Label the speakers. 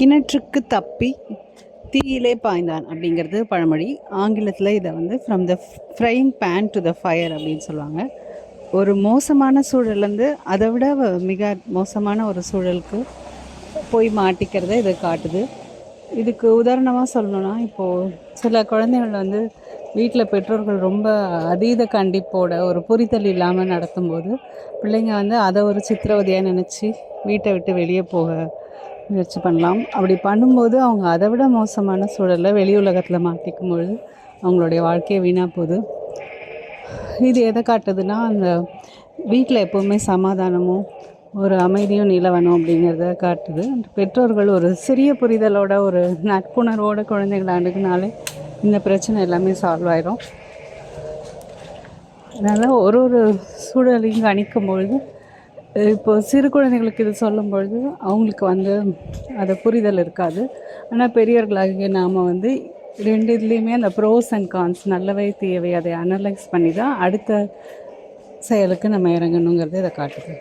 Speaker 1: கிணற்றுக்கு தப்பி தீயிலே பாய்ந்தான் அப்படிங்கிறது பழமொழி. ஆங்கிலத்தில் இதை வந்து from the frying pan to the fire அப்படின்னு சொல்லுவாங்க. ஒரு மோசமான சூழல்லேருந்து அதை விட மிக மோசமான ஒரு சூழலுக்கு போய் மாட்டிக்கிறத இதை காட்டுது. இதுக்கு உதாரணமாக சொல்லணுன்னா, இப்போது சில குழந்தைகள் வந்து வீட்டில் பெற்றோர்கள் ரொம்ப அதீத கண்டிப்போட ஒரு புரிதல் இல்லாமல் நடத்தும்போது பிள்ளைங்க வந்து அதை ஒரு சித்திரவதையாக நினச்சி வீட்டை விட்டு வெளியே போக முயற்சி பண்ணலாம். அப்படி பண்ணும்போது அவங்க அதை விட மோசமான சூழலில் வெளி உலகத்தில் மாட்டிக்கும் பொழுது அவங்களுடைய வாழ்க்கையை வீணாக போகுது. இது எதை காட்டுதுன்னா, அந்த வீட்டில் எப்போவுமே சமாதானமும் ஒரு அமைதியும் நிலவணும் அப்படிங்கிறத காட்டுது. பெற்றோர்கள் ஒரு சிறிய புரிதலோட ஒரு நட்புணர்வோட குழந்தைகளை அணுகுனாலே இந்த பிரச்சனை எல்லாமே சால்வ் ஆயிரும். அதனால் ஒரு ஒரு சூழலையும் கணிக்கும் பொழுது, இப்போது சிறு குழந்தைகளுக்கு இது சொல்லும் பொழுது அவங்களுக்கு வந்து அதை புரிதல் இருக்காது. ஆனால் பெரியவர்களாகிய நாம் வந்து ரெண்டு இதுலேயுமே அந்த ப்ரோஸ் அண்ட் கான்ஸ், நல்லவை தீயவை, அதை அனலைஸ் பண்ணி தான் அடுத்த செயலுக்கு நம்ம இறங்கணுங்கிறது இதை காட்டுது.